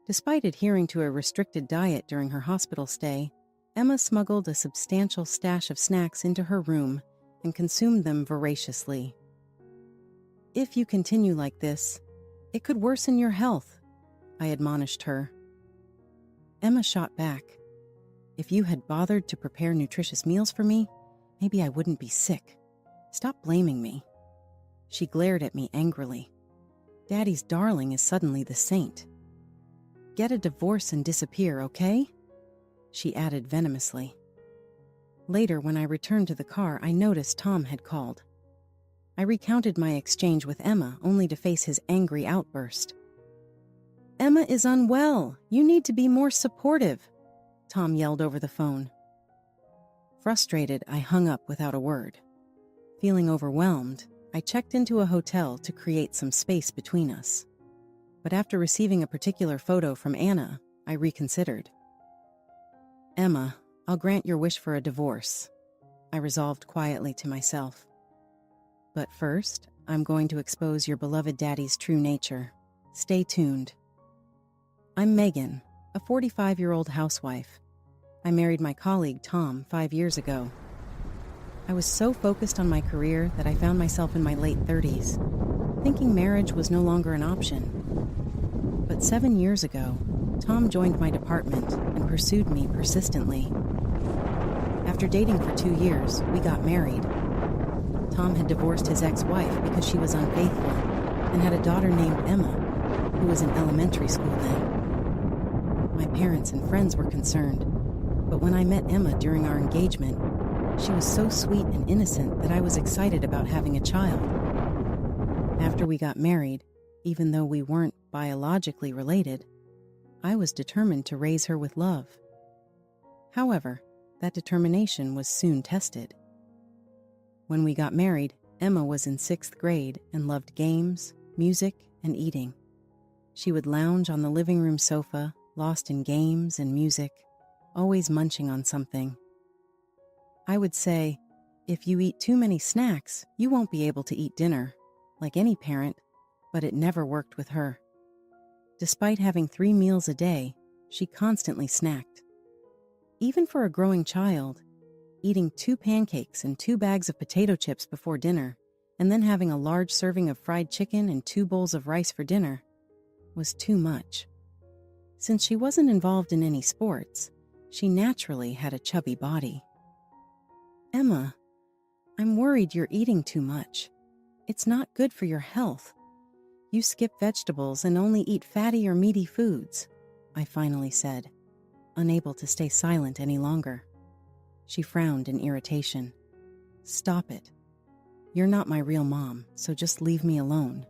Despite adhering to a restricted diet during her hospital stay, Emma smuggled a substantial stash of snacks into her room and consumed them voraciously. "If you continue like this, it could worsen your health," I admonished her. Emma shot back. "If you had bothered to prepare nutritious meals for me, maybe I wouldn't be sick. Stop blaming me." She glared at me angrily. Daddy's darling is suddenly the saint. "Get a divorce and disappear, okay?" she added venomously. Later, when I returned to the car, I noticed Tom had called. I recounted my exchange with Emma, only to face his angry outburst. "Emma is unwell. You need to be more supportive," Tom yelled over the phone. Frustrated, I hung up without a word. Feeling overwhelmed, I checked into a hotel to create some space between us. But after receiving a particular photo from Anna, I reconsidered. "Emma, I'll grant your wish for a divorce," I resolved quietly to myself. "But first, I'm going to expose your beloved daddy's true nature. Stay tuned." I'm Megan, a 45-year-old housewife. I married my colleague Tom 5 years ago. I was so focused on my career that I found myself in my late 30s, thinking marriage was no longer an option. But 7 years ago, Tom joined my department and pursued me persistently. After dating for 2 years, we got married. Tom had divorced his ex-wife because she was unfaithful and had a daughter named Emma, who was in elementary school then. My parents and friends were concerned, but when I met Emma during our engagement, she was so sweet and innocent that I was excited about having a child. After we got married, even though we weren't biologically related, I was determined to raise her with love. However, that determination was soon tested. When we got married, Emma was in 6th grade and loved games, music, and eating. She would lounge on the living room sofa, lost in games and music, always munching on something. I would say, "If you eat too many snacks, you won't be able to eat dinner," like any parent, but it never worked with her. Despite having 3 meals a day, she constantly snacked. Even for a growing child, eating 2 pancakes and 2 bags of potato chips before dinner, and then having a large serving of fried chicken and 2 bowls of rice for dinner, was too much. Since she wasn't involved in any sports, she naturally had a chubby body. "Emma, I'm worried you're eating too much. It's not good for your health. You skip vegetables and only eat fatty or meaty foods," I finally said, unable to stay silent any longer. She frowned in irritation. "Stop it. You're not my real mom, so just leave me alone.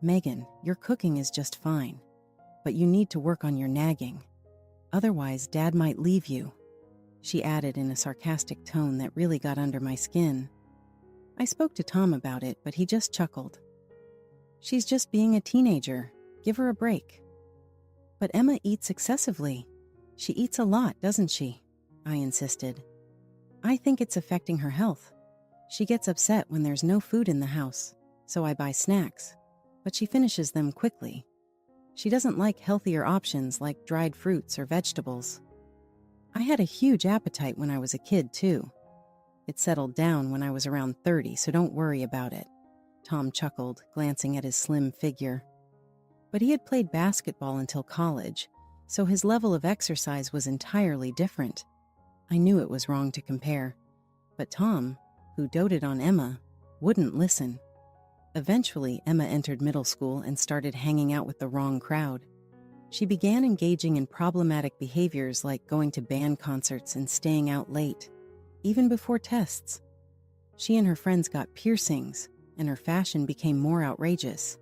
Megan, your cooking is just fine, but you need to work on your nagging. Otherwise, Dad might leave you," she added in a sarcastic tone that really got under my skin. I spoke to Tom about it, but he just chuckled. "She's just being a teenager. Give her a break." "But Emma eats excessively. She eats a lot, doesn't she?" I insisted. "I think it's affecting her health. She gets upset when there's no food in the house, so I buy snacks, but she finishes them quickly. She doesn't like healthier options like dried fruits or vegetables. I had a huge appetite when I was a kid, too. It settled down when I was around 30, so don't worry about it," Tom chuckled, glancing at his slim figure. But he had played basketball until college, so his level of exercise was entirely different. I knew it was wrong to compare, but Tom, who doted on Emma, wouldn't listen. Eventually, Emma entered middle school and started hanging out with the wrong crowd. She began engaging in problematic behaviors like going to band concerts and staying out late, even before tests. She and her friends got piercings, and her fashion became more outrageous.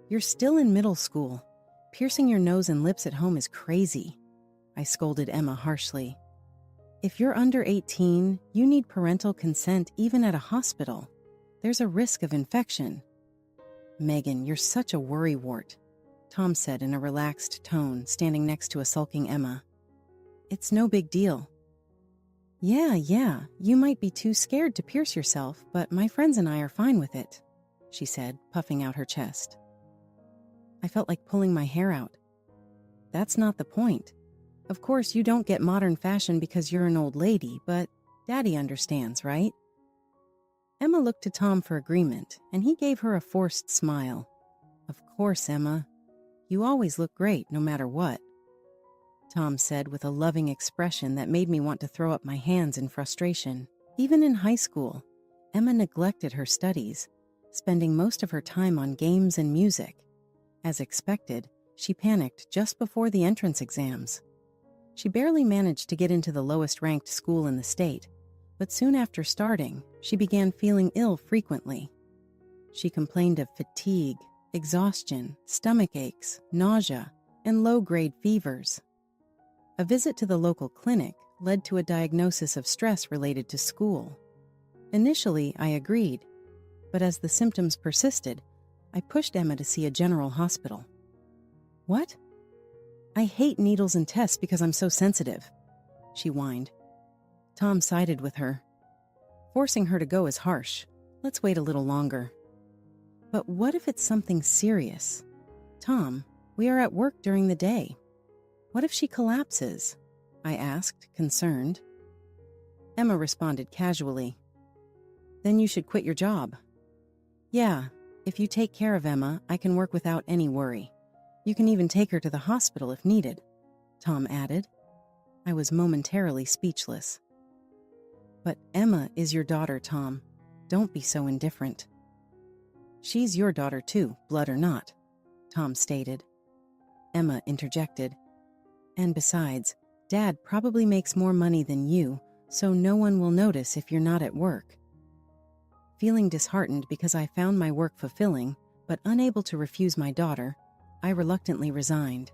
"You're still in middle school. Piercing your nose and lips at home is crazy," I scolded Emma harshly. "If you're under 18, you need parental consent even at a hospital. There's a risk of infection." "Megan, you're such a worrywart," Tom said in a relaxed tone, standing next to a sulking Emma. "It's no big deal." Yeah, you might be too scared to pierce yourself, but my friends and I are fine with it," she said, puffing out her chest. I felt like pulling my hair out. that's not the point. Of course, you don't get modern fashion because you're an old lady, but Daddy understands, right? Emma looked to Tom for agreement, and he gave her a forced smile. Of course, Emma. You always look great, no matter what, Tom said with a loving expression that made me want to throw up my hands in frustration. Even in high school, Emma neglected her studies, spending most of her time on games and music. As expected, she panicked just before the entrance exams. She barely managed to get into the lowest-ranked school in the state, but soon after starting, she began feeling ill frequently. She complained of fatigue, exhaustion, stomach aches, nausea, and low-grade fevers. A visit to the local clinic led to a diagnosis of stress related to school. Initially, I agreed, but as the symptoms persisted, I pushed Emma to see a general hospital. What? I hate needles and tests because I'm so sensitive, she whined. Tom sided with her. Forcing her to go is harsh. Let's wait a little longer. But what if it's something serious? Tom, we are at work during the day. What if she collapses? I asked, concerned. Emma responded casually. Then you should quit your job. Yeah, if you take care of Emma, I can work without any worry. You can even take her to the hospital if needed, Tom added. I was momentarily speechless. But Emma is your daughter, Tom. Don't be so indifferent. She's your daughter too, blood or not, Tom stated. Emma interjected. And besides, Dad probably makes more money than you, so no one will notice if you're not at work. Feeling disheartened because I found my work fulfilling, but unable to refuse my daughter, I reluctantly resigned.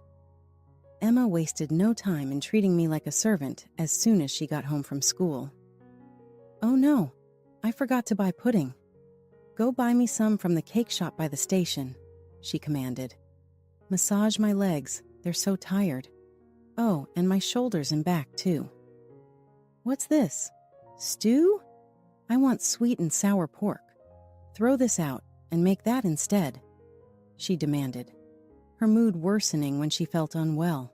Emma wasted no time in treating me like a servant as soon as she got home from school. Oh no, I forgot to buy pudding. Go buy me some from the cake shop by the station, she commanded. Massage my legs, they're so tired. Oh, and my shoulders and back too. What's this? Stew? I want sweet and sour pork. Throw this out and make that instead, she demanded, her mood worsening when she felt unwell.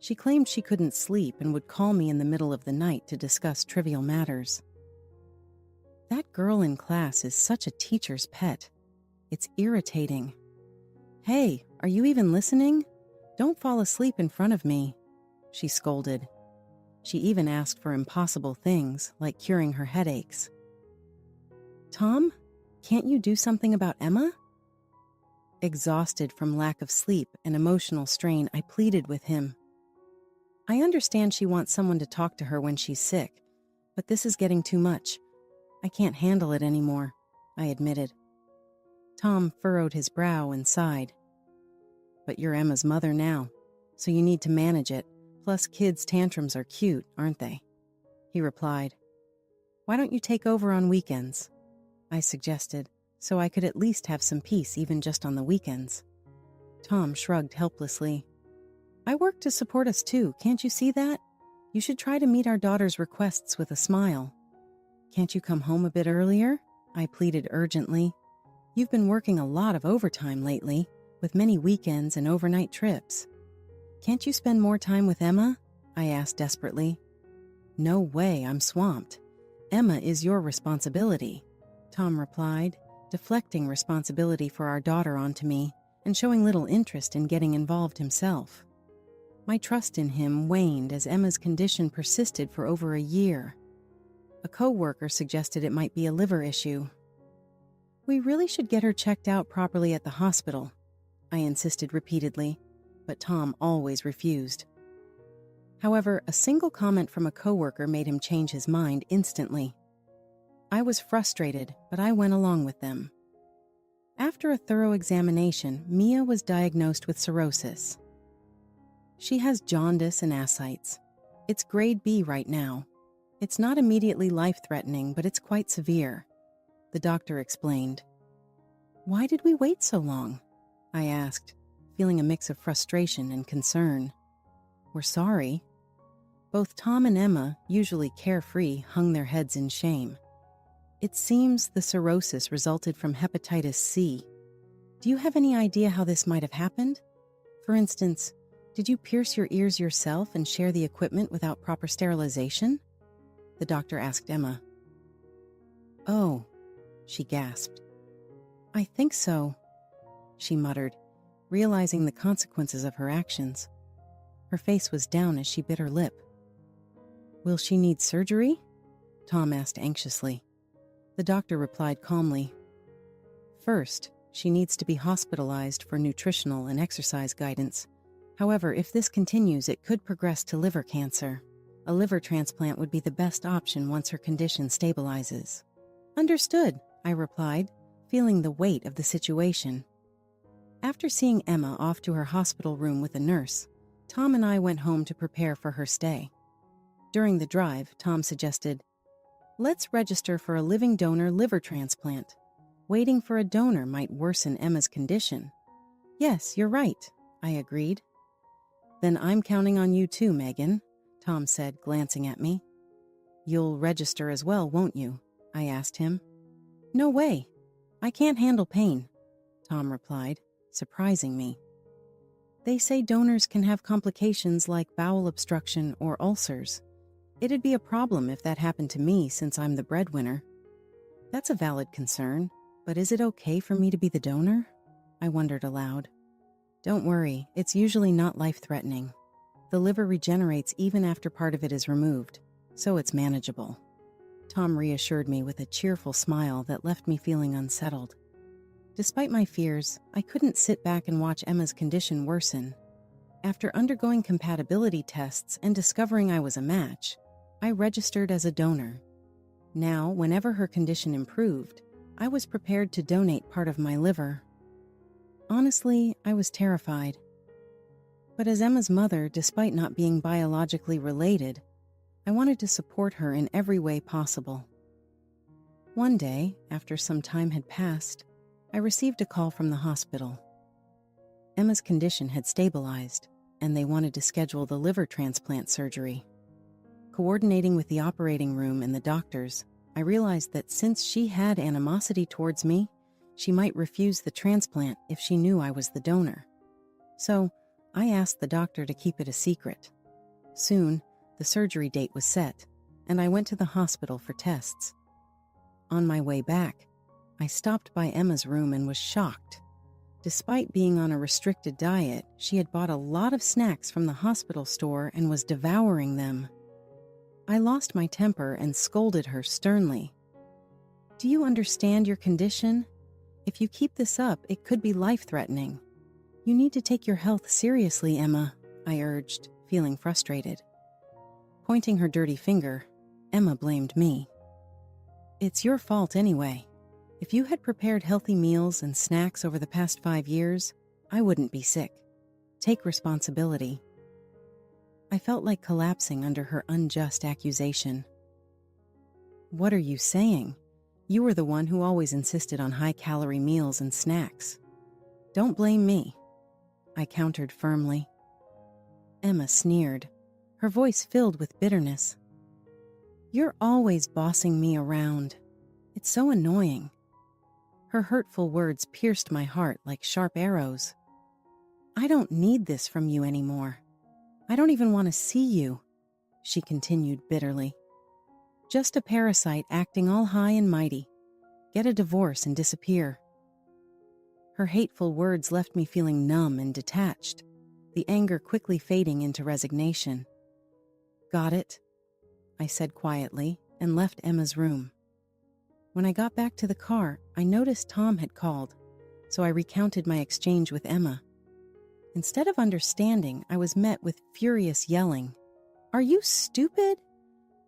She claimed she couldn't sleep and would call me in the middle of the night to discuss trivial matters. That girl in class is such a teacher's pet. It's irritating. Hey, are you even listening? Don't fall asleep in front of me, she scolded. She even asked for impossible things, like curing her headaches. Tom, can't you do something about Emma? Exhausted from lack of sleep and emotional strain, I pleaded with him. I understand she wants someone to talk to her when she's sick, but this is getting too much. I can't handle it anymore, I admitted. Tom furrowed his brow and sighed. But you're Emma's mother now, so you need to manage it. Plus, kids' tantrums are cute, aren't they? He replied. Why don't you take over on weekends? I suggested, so I could at least have some peace even just on the weekends. Tom shrugged helplessly. I work to support us too, can't you see that? You should try to meet our daughter's requests with a smile. Can't you come home a bit earlier? I pleaded urgently. You've been working a lot of overtime lately, with many weekends and overnight trips. Can't you spend more time with Emma? I asked desperately. No way, I'm swamped. Emma is your responsibility, Tom replied, deflecting responsibility for our daughter onto me and showing little interest in getting involved himself. My trust in him waned as Emma's condition persisted for over a year. A co-worker suggested it might be a liver issue. We really should get her checked out properly at the hospital, I insisted repeatedly, but Tom always refused. However, a single comment from a coworker made him change his mind instantly. I was frustrated, but I went along with them. After a thorough examination, Mia was diagnosed with cirrhosis. She has jaundice and ascites. It's grade B right now. It's not immediately life-threatening, but it's quite severe, the doctor explained. Why did we wait so long? I asked, feeling a mix of frustration and concern. We're sorry. Both Tom and Emma, usually carefree, hung their heads in shame. It seems the cirrhosis resulted from hepatitis C. Do you have any idea how this might have happened? For instance, Did you pierce your ears yourself and share the equipment without proper sterilization? The doctor asked Emma. Oh, she gasped. I think so, she muttered, realizing the consequences of her actions. Her face was down as she bit her lip. Will she need surgery? Tom asked anxiously. The doctor replied calmly. First, she needs to be hospitalized for nutritional and exercise guidance. However, if this continues, it could progress to liver cancer. A liver transplant would be the best option once her condition stabilizes. Understood, I replied, feeling the weight of the situation. After seeing Emma off to her hospital room with a nurse, Tom and I went home to prepare for her stay. During the drive, Tom suggested, "Let's register for a living donor liver transplant. Waiting for a donor might worsen Emma's condition." "Yes, you're right," I agreed. "Then I'm counting on you too, Megan," Tom said, glancing at me. "You'll register as well, won't you?" I asked him. "No way. I can't handle pain," Tom replied, surprising me. "They say donors can have complications like bowel obstruction or ulcers. It'd be a problem if that happened to me since I'm the breadwinner." "That's a valid concern, but is it okay for me to be the donor?" I wondered aloud. "Don't worry, it's usually not life-threatening. The liver regenerates even after part of it is removed, so it's manageable." Tom reassured me with a cheerful smile that left me feeling unsettled. Despite my fears, I couldn't sit back and watch Emma's condition worsen. After undergoing compatibility tests and discovering I was a match, I registered as a donor. Now, whenever her condition improved, I was prepared to donate part of my liver. Honestly, I was terrified. But as Emma's mother, despite not being biologically related, I wanted to support her in every way possible. One day, after some time had passed, I received a call from the hospital. Emma's condition had stabilized, and they wanted to schedule the liver transplant surgery. Coordinating with the operating room and the doctors, I realized that since she had animosity towards me, she might refuse the transplant if she knew I was the donor. So, I asked the doctor to keep it a secret. Soon, the surgery date was set, and I went to the hospital for tests. On my way back, I stopped by Emma's room and was shocked. Despite being on a restricted diet, she had bought a lot of snacks from the hospital store and was devouring them. I lost my temper and scolded her sternly. "Do you understand your condition? If you keep this up, it could be life-threatening. You need to take your health seriously, Emma," I urged, feeling frustrated. Pointing her dirty finger, Emma blamed me. "It's your fault anyway. If you had prepared healthy meals and snacks over the past 5 years, I wouldn't be sick. Take responsibility." I felt like collapsing under her unjust accusation. "What are you saying? You were the one who always insisted on high-calorie meals and snacks. Don't blame me," I countered firmly. Emma sneered, her voice filled with bitterness. "You're always bossing me around. It's so annoying." Her hurtful words pierced my heart like sharp arrows. "I don't need this from you anymore. I don't even want to see you," she continued bitterly. "Just a parasite acting all high and mighty. Get a divorce and disappear." Her hateful words left me feeling numb and detached, the anger quickly fading into resignation. "Got it," I said quietly and left Emma's room. When I got back to the car, I noticed Tom had called, so I recounted my exchange with Emma. Instead of understanding, I was met with furious yelling. "Are you stupid?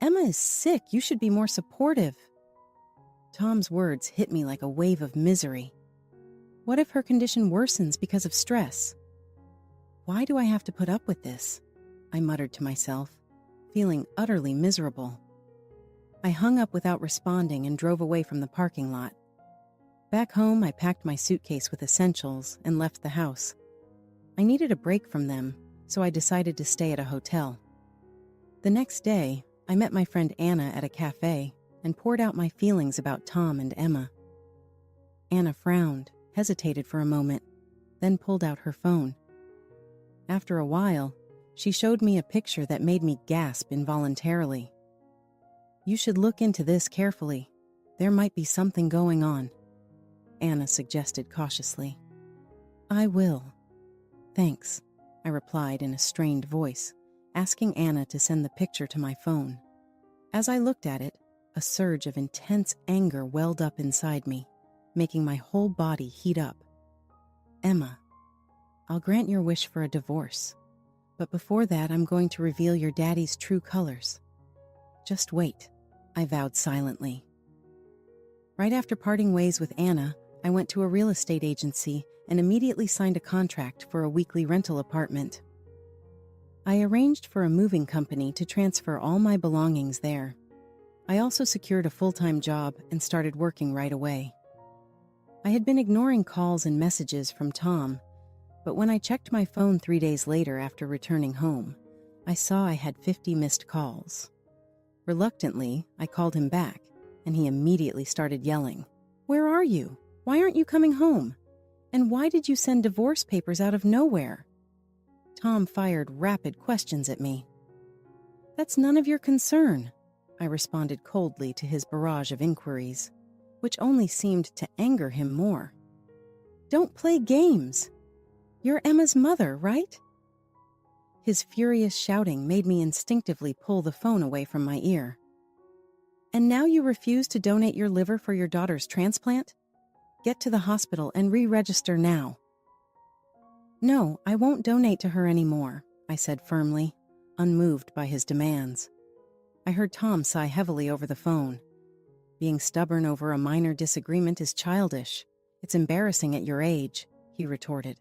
Emma is sick. You should be more supportive." Tom's words hit me like a wave of misery. What if her condition worsens because of stress? Why do I have to put up with this? I muttered to myself, feeling utterly miserable. I hung up without responding and drove away from the parking lot. Back home, I packed my suitcase with essentials and left the house. I needed a break from them, so I decided to stay at a hotel. The next day, I met my friend Anna at a cafe and poured out my feelings about Tom and Emma. Anna frowned, hesitated for a moment, then pulled out her phone. After a while, she showed me a picture that made me gasp involuntarily. "You should look into this carefully. There might be something going on," Anna suggested cautiously. "I will. Thanks," I replied in a strained voice, asking Anna to send the picture to my phone. As I looked at it, a surge of intense anger welled up inside me, making my whole body heat up. "Emma, I'll grant your wish for a divorce. But before that, I'm going to reveal your daddy's true colors. Just wait," I vowed silently. Right after parting ways with Anna, I went to a real estate agency and immediately signed a contract for a weekly rental apartment. I arranged for a moving company to transfer all my belongings there. I also secured a full-time job and started working right away. I had been ignoring calls and messages from Tom, but when I checked my phone 3 days later after returning home, I saw I had 50 missed calls. Reluctantly, I called him back, and he immediately started yelling, "Where are you? Why aren't you coming home? And why did you send divorce papers out of nowhere?" Tom fired rapid questions at me. "That's none of your concern," I responded coldly to his barrage of inquiries, which only seemed to anger him more. "Don't play games. You're Emma's mother, right?" His furious shouting made me instinctively pull the phone away from my ear. "And now you refuse to donate your liver for your daughter's transplant? Get to the hospital and re-register now." "No, I won't donate to her anymore," I said firmly, unmoved by his demands. I heard Tom sigh heavily over the phone. "Being stubborn over a minor disagreement is childish. It's embarrassing at your age," he retorted.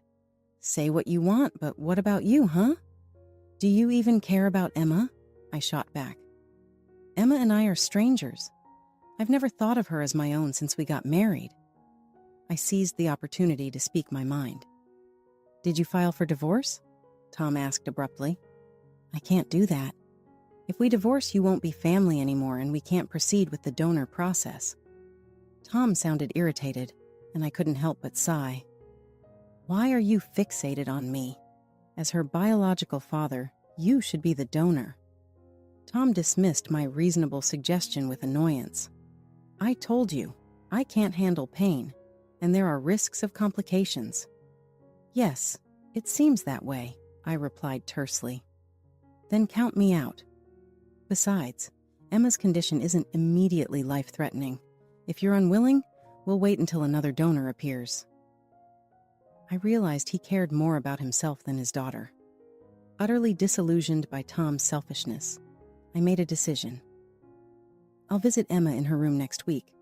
"Say what you want, but what about you, huh? Do you even care about Emma?" I shot back. "Emma and I are strangers. I've never thought of her as my own since we got married." I seized the opportunity to speak my mind. "Did you file for divorce?" Tom asked abruptly. "I can't do that. If we divorce, you won't be family anymore and we can't proceed with the donor process." Tom sounded irritated, and I couldn't help but sigh. "Why are you fixated on me? As her biological father, you should be the donor." Tom dismissed my reasonable suggestion with annoyance. "I told you, I can't handle pain, and there are risks of complications." "Yes, it seems that way," I replied tersely. "Then count me out. Besides, Emma's condition isn't immediately life-threatening. If you're unwilling, we'll wait until another donor appears." I realized he cared more about himself than his daughter. Utterly disillusioned by Tom's selfishness, I made a decision. "I'll visit Emma in her room next week.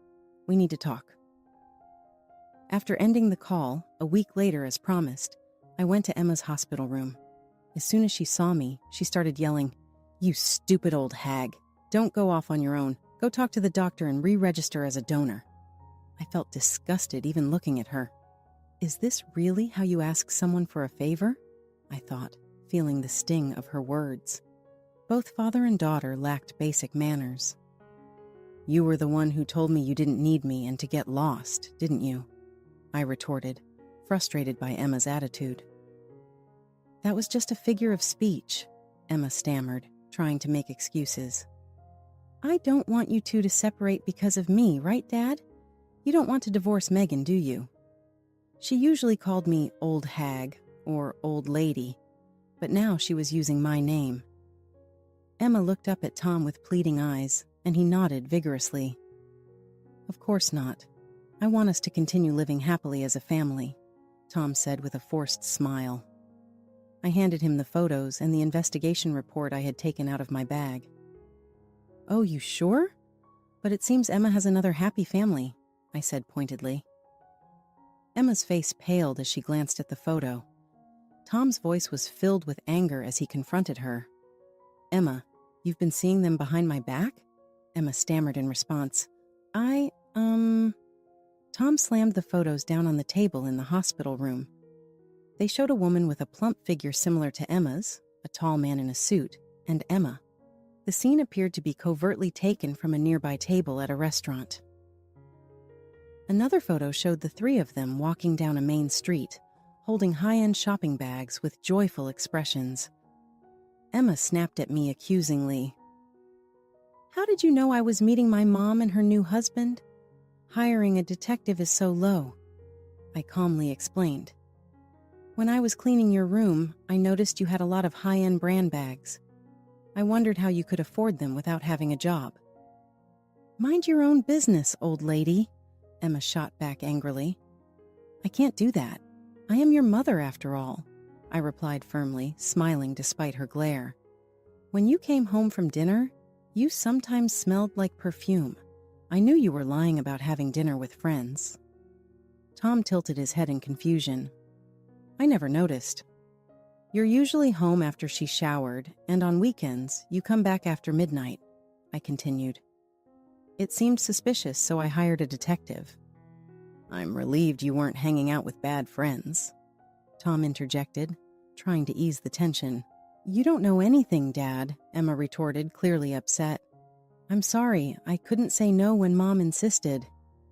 We need to talk." After ending the call, a week later as promised, I went to Emma's hospital room. As soon as she saw me, she started yelling, "You stupid old hag. Don't go off on your own. Go talk to the doctor and re-register as a donor." I felt disgusted even looking at her. Is this really how you ask someone for a favor? I thought, feeling the sting of her words. Both father and daughter lacked basic manners. "You were the one who told me you didn't need me and to get lost, didn't you?" I retorted, frustrated by Emma's attitude. "That was just a figure of speech," Emma stammered, trying to make excuses. "I don't want you two to separate because of me, right, Dad? You don't want to divorce Megan, do you?" She usually called me old hag or old lady, but now she was using my name. Emma looked up at Tom with pleading eyes, and he nodded vigorously. "Of course not. I want us to continue living happily as a family," Tom said with a forced smile. I handed him the photos and the investigation report I had taken out of my bag. "Oh, you sure? But it seems Emma has another happy family," I said pointedly. Emma's face paled as she glanced at the photo. Tom's voice was filled with anger as he confronted her. "Emma, you've been seeing them behind my back?" Emma stammered in response. Tom slammed the photos down on the table in the hospital room. They showed a woman with a plump figure similar to Emma's, a tall man in a suit, and Emma. The scene appeared to be covertly taken from a nearby table at a restaurant. Another photo showed the three of them walking down a main street, holding high-end shopping bags with joyful expressions. Emma snapped at me accusingly. How did you know I was meeting my mom and her new husband? Hiring a detective is so low, I calmly explained. When I was cleaning your room, I noticed you had a lot of high-end brand bags. I wondered how you could afford them without having a job. Mind your own business, old lady, Emma shot back angrily. I can't do that. I am your mother after all, I replied firmly, smiling despite her glare. When you came home from dinner, you sometimes smelled like perfume. I knew you were lying about having dinner with friends. Tom tilted his head in confusion. I never noticed. You're usually home after she showered, and on weekends, you come back after midnight, I continued. It seemed suspicious, so I hired a detective. I'm relieved you weren't hanging out with bad friends, Tom interjected, trying to ease the tension. You don't know anything, Dad, Emma retorted, clearly upset. I'm sorry, I couldn't say no when Mom insisted,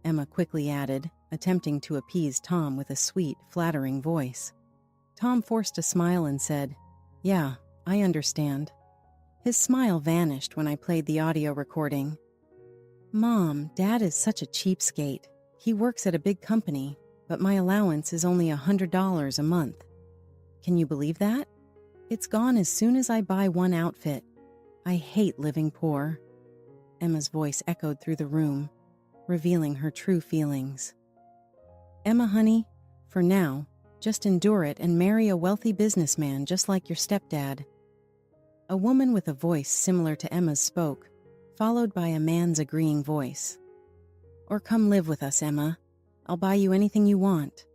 Emma quickly added, attempting to appease Tom with a sweet, flattering voice. Tom forced a smile and said, Yeah, I understand. His smile vanished when I played the audio recording. Mom, Dad is such a cheapskate. He works at a big company, but my allowance is only $100 a month. Can you believe that? It's gone as soon as I buy one outfit. I hate living poor. Emma's voice echoed through the room, revealing her true feelings. Emma, honey, for now, just endure it and marry a wealthy businessman just like your stepdad. A woman with a voice similar to Emma's spoke, followed by a man's agreeing voice. Or come live with us, Emma. I'll buy you anything you want.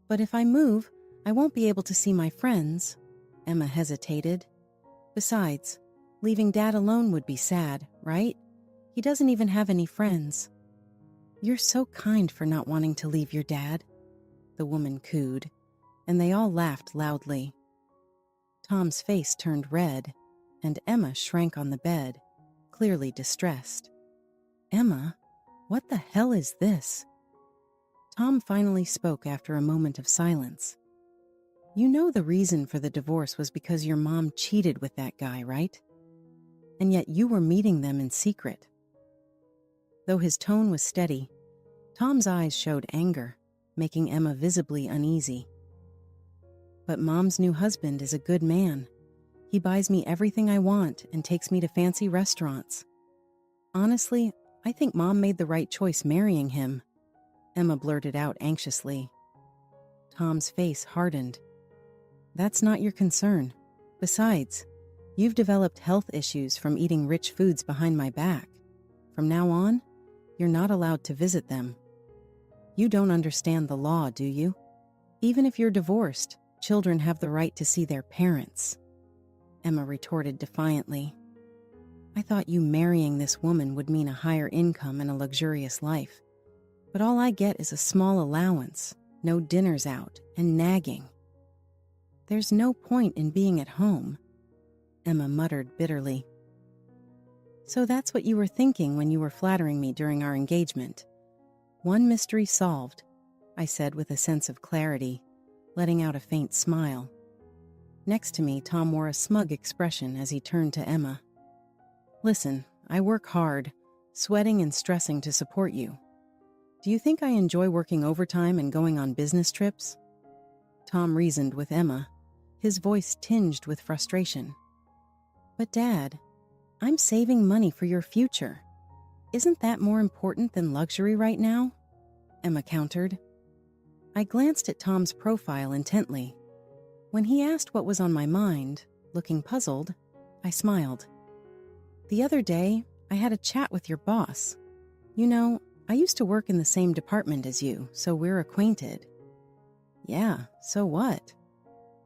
But if I move, I won't be able to see my friends, Emma hesitated. Besides, leaving Dad alone would be sad, right? He doesn't even have any friends. You're so kind for not wanting to leave your dad, the woman cooed, and they all laughed loudly. Tom's face turned red, and Emma shrank on the bed, clearly distressed. Emma, what the hell is this? Tom finally spoke after a moment of silence. You know the reason for the divorce was because your mom cheated with that guy, right? And yet you were meeting them in secret. Though his tone was steady, Tom's eyes showed anger, making Emma visibly uneasy. But Mom's new husband is a good man. He buys me everything I want and takes me to fancy restaurants. Honestly, I think Mom made the right choice marrying him, Emma blurted out anxiously. Tom's face hardened. That's not your concern. Besides, you've developed health issues from eating rich foods behind my back. From now on, you're not allowed to visit them. You don't understand the law, do you? Even if you're divorced, children have the right to see their parents, Emma retorted defiantly. I thought you marrying this woman would mean a higher income and a luxurious life. But all I get is a small allowance, no dinners out, and nagging. There's no point in being at home, Emma muttered bitterly. So that's what you were thinking when you were flattering me during our engagement. One mystery solved, I said with a sense of clarity, letting out a faint smile. Next to me, Tom wore a smug expression as he turned to Emma. Listen, I work hard, sweating and stressing to support you. Do you think I enjoy working overtime and going on business trips? Tom reasoned with Emma, his voice tinged with frustration. But Dad, I'm saving money for your future. Isn't that more important than luxury right now? Emma countered. I glanced at Tom's profile intently. When he asked what was on my mind, looking puzzled, I smiled. The other day, I had a chat with your boss. You know, I used to work in the same department as you, so we're acquainted. Yeah, so what?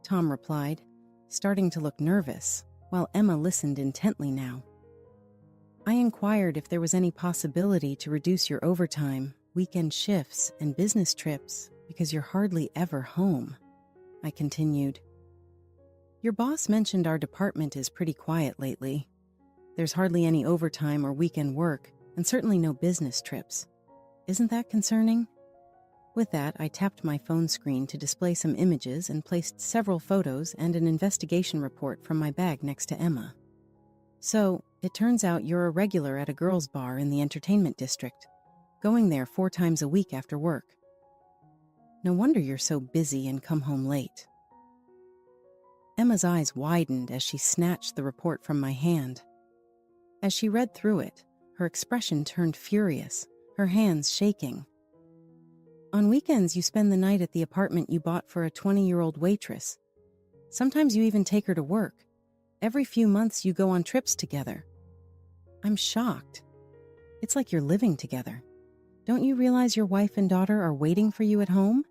Tom replied, starting to look nervous, while Emma listened intently now. I inquired if there was any possibility to reduce your overtime, weekend shifts, and business trips because you're hardly ever home, I continued. Your boss mentioned our department is pretty quiet lately. There's hardly any overtime or weekend work, and certainly no business trips. Isn't that concerning? With that, I tapped my phone screen to display some images and placed several photos and an investigation report from my bag next to Emma. So, it turns out you're a regular at a girls' bar in the entertainment district, going there 4 times a week after work. No wonder you're so busy and come home late. Emma's eyes widened as she snatched the report from my hand. As she read through it, her expression turned furious, her hands shaking. On weekends, you spend the night at the apartment you bought for a 20-year-old waitress. Sometimes you even take her to work. Every few months, you go on trips together. I'm shocked. It's like you're living together. Don't you realize your wife and daughter are waiting for you at home?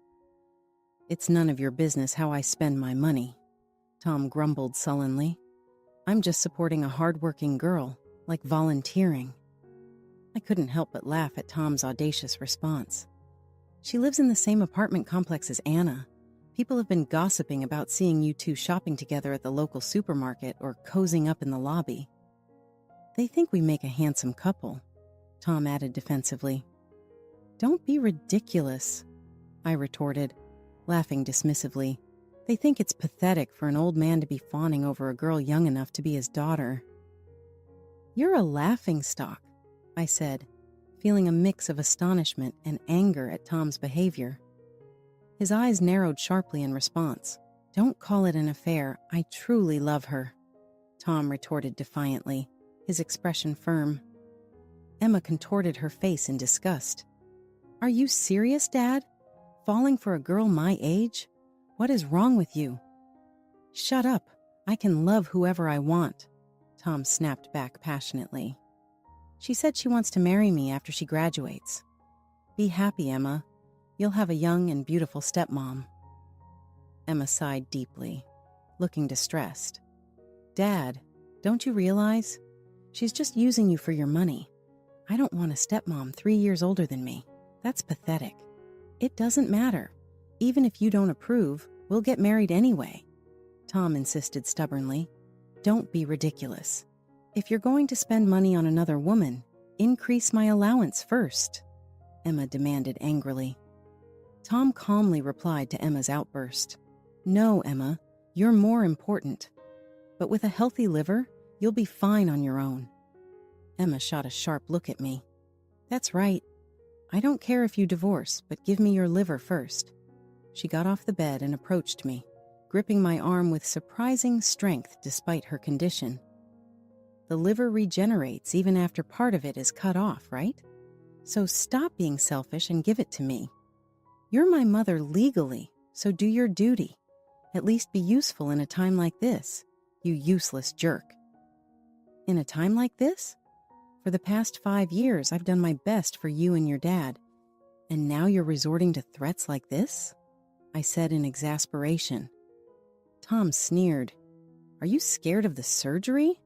It's none of your business how I spend my money, Tom grumbled sullenly. I'm just supporting a hard-working girl, like volunteering. I couldn't help but laugh at Tom's audacious response. She lives in the same apartment complex as Anna. People have been gossiping about seeing you two shopping together at the local supermarket or cozying up in the lobby. They think we make a handsome couple, Tom added defensively. Don't be ridiculous, I retorted, laughing dismissively. They think it's pathetic for an old man to be fawning over a girl young enough to be his daughter. You're a laughingstock, I said, feeling a mix of astonishment and anger at Tom's behavior. His eyes narrowed sharply in response. Don't call it an affair. I truly love her, Tom retorted defiantly, his expression firm. Emma contorted her face in disgust. Are you serious, Dad? Falling for a girl my age? What is wrong with you? Shut up. I can love whoever I want, Tom snapped back passionately. She said she wants to marry me after she graduates. Be happy, Emma. You'll have a young and beautiful stepmom. Emma sighed deeply, looking distressed. Dad, don't you realize? She's just using you for your money. I don't want a stepmom 3 years older than me. That's pathetic. It doesn't matter. Even if you don't approve, we'll get married anyway, Tom insisted stubbornly. Don't be ridiculous. If you're going to spend money on another woman, increase my allowance first, Emma demanded angrily. Tom calmly replied to Emma's outburst. No, Emma, you're more important. But with a healthy liver, you'll be fine on your own. Emma shot a sharp look at me. That's right. I don't care if you divorce, but give me your liver first. She got off the bed and approached me, gripping my arm with surprising strength despite her condition. The liver regenerates even after part of it is cut off, right? So stop being selfish and give it to me. You're my mother legally, so do your duty. At least be useful in a time like this, you useless jerk. In a time like this? For the past 5 years, I've done my best for you and your dad. And now you're resorting to threats like this? I said in exasperation. Tom sneered. Are you scared of the surgery?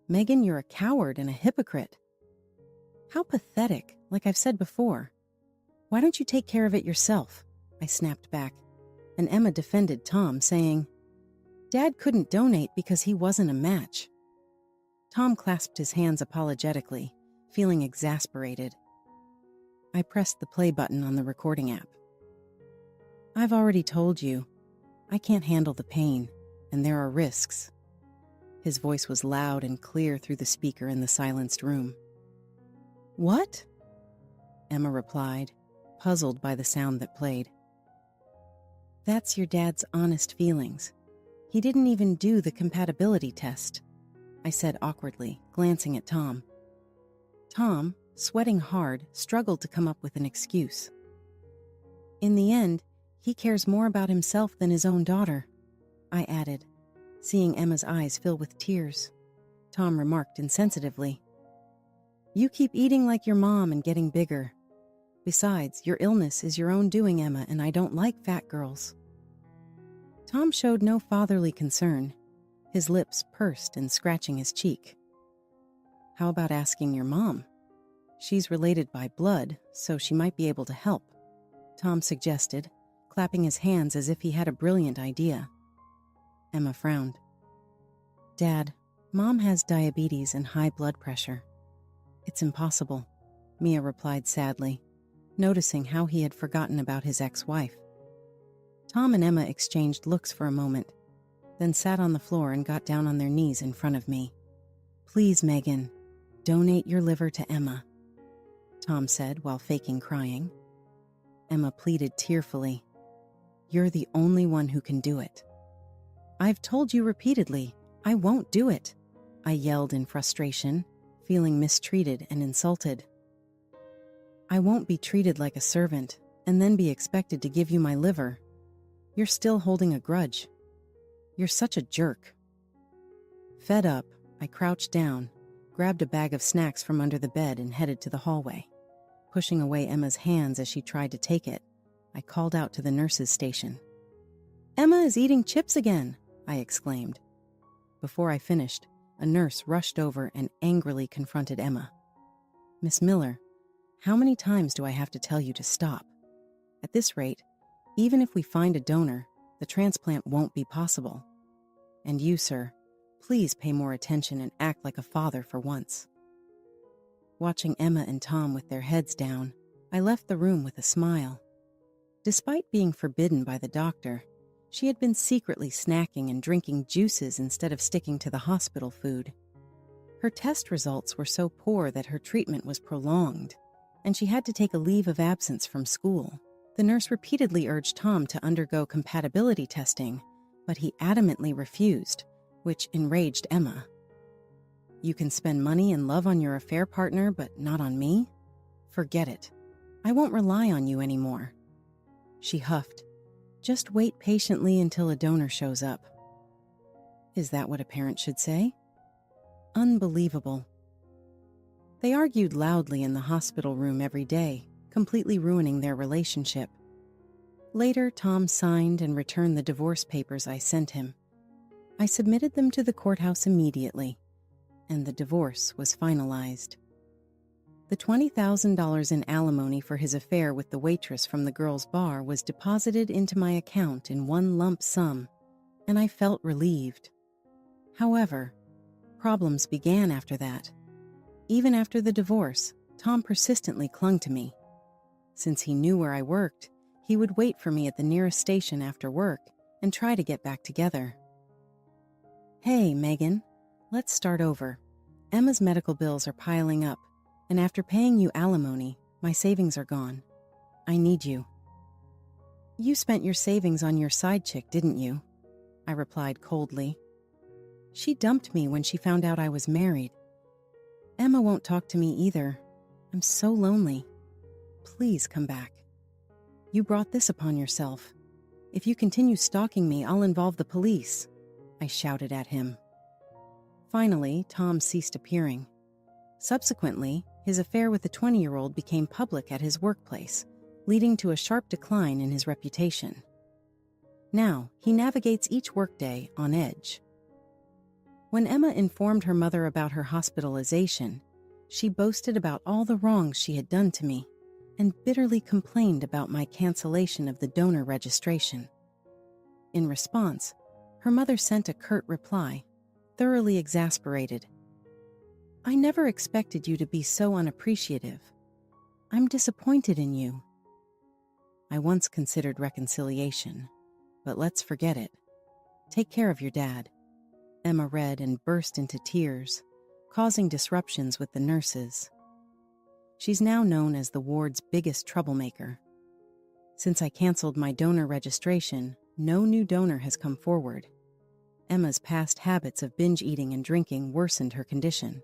Megan, you're a coward and a hypocrite. How pathetic, like I've said before. Why don't you take care of it yourself? I snapped back, and Emma defended Tom, saying, Dad couldn't donate because he wasn't a match. Tom clasped his hands apologetically, feeling exasperated. I pressed the play button on the recording app. I've already told you, I can't handle the pain, and there are risks. His voice was loud and clear through the speaker in the silenced room. What? Emma replied, puzzled by the sound that played. That's your dad's honest feelings. He didn't even do the compatibility test, I said awkwardly, glancing at Tom. Tom, sweating hard, struggled to come up with an excuse. In the end, he cares more about himself than his own daughter, I added, seeing Emma's eyes fill with tears. Tom remarked insensitively. You keep eating like your mom and getting bigger. Besides, your illness is your own doing, Emma, and I don't like fat girls. Tom showed no fatherly concern, his lips pursed and scratching his cheek. How about asking your mom? She's related by blood, so she might be able to help, Tom suggested, clapping his hands as if he had a brilliant idea. Emma frowned. Dad, Mom has diabetes and high blood pressure. It's impossible, Mia replied sadly. noticing how he had forgotten about his ex-wife. Tom and Emma exchanged looks for a moment, then sat on the floor and got down on their knees in front of me. "Please, Megan, donate your liver to Emma," Tom said while faking crying. Emma pleaded tearfully, "You're the only one who can do it." "I've told you repeatedly, I won't do it," I yelled in frustration, feeling mistreated and insulted. "I won't be treated like a servant and then be expected to give you my liver. You're still holding a grudge. You're such a jerk." Fed up, I crouched down, grabbed a bag of snacks from under the bed and headed to the hallway. Pushing away Emma's hands as she tried to take it, I called out to the nurse's station. "Emma is eating chips again," I exclaimed. Before I finished, a nurse rushed over and angrily confronted Emma. "Miss Miller, how many times do I have to tell you to stop? At this rate, even if we find a donor, the transplant won't be possible. And you, sir, please pay more attention and act like a father for once." Watching Emma and Tom with their heads down, I left the room with a smile. Despite being forbidden by the doctor, she had been secretly snacking and drinking juices instead of sticking to the hospital food. Her test results were so poor that her treatment was prolonged, and she had to take a leave of absence from school. The nurse repeatedly urged Tom to undergo compatibility testing, but he adamantly refused, which enraged Emma. "You can spend money and love on your affair partner, but not on me? Forget it. I won't rely on you anymore." She huffed. "Just wait patiently until a donor shows up." Is that what a parent should say? Unbelievable. They argued loudly in the hospital room every day, completely ruining their relationship. Later, Tom signed and returned the divorce papers I sent him. I submitted them to the courthouse immediately, and the divorce was finalized. The $20,000 in alimony for his affair with the waitress from the girls' bar was deposited into my account in one lump sum, and I felt relieved. However, problems began after that. Even after the divorce, Tom persistently clung to me. Since he knew where I worked, he would wait for me at the nearest station after work and try to get back together. "Hey, Megan, let's start over. Emma's medical bills are piling up, and after paying you alimony, my savings are gone. I need you." "You spent your savings on your side chick, didn't you?" I replied coldly. "She dumped me when she found out I was married. Emma won't talk to me either. I'm so lonely. Please come back. You brought this upon yourself. If you continue stalking me, I'll involve the police," I shouted at him. Finally, Tom ceased appearing. Subsequently, his affair with the 20-year-old became public at his workplace, leading to a sharp decline in his reputation. Now, he navigates each workday on edge. When Emma informed her mother about her hospitalization, she boasted about all the wrongs she had done to me and bitterly complained about my cancellation of the donor registration. In response, her mother sent a curt reply, thoroughly exasperated. "I never expected you to be so unappreciative. I'm disappointed in you." I once considered reconciliation, but let's forget it. "Take care of your dad." Emma read and burst into tears, causing disruptions with the nurses. She's now known as the ward's biggest troublemaker. Since I canceled my donor registration, no new donor has come forward. Emma's past habits of binge eating and drinking worsened her condition.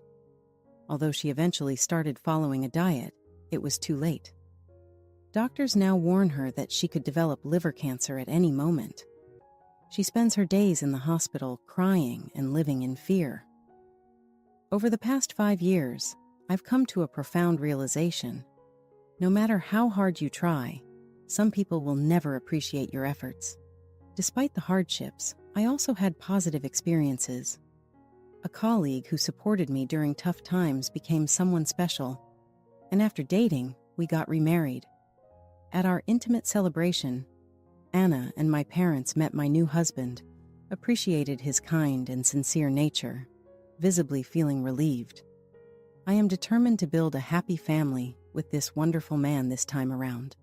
Although she eventually started following a diet, it was too late. Doctors now warn her that she could develop liver cancer at any moment. She spends her days in the hospital crying and living in fear. Over the past 5 years, I've come to a profound realization. No matter how hard you try, some people will never appreciate your efforts. Despite the hardships, I also had positive experiences. A colleague who supported me during tough times became someone special, and after dating, we got remarried. At our intimate celebration, Anna and my parents met my new husband, appreciated his kind and sincere nature, visibly feeling relieved. I am determined to build a happy family with this wonderful man this time around.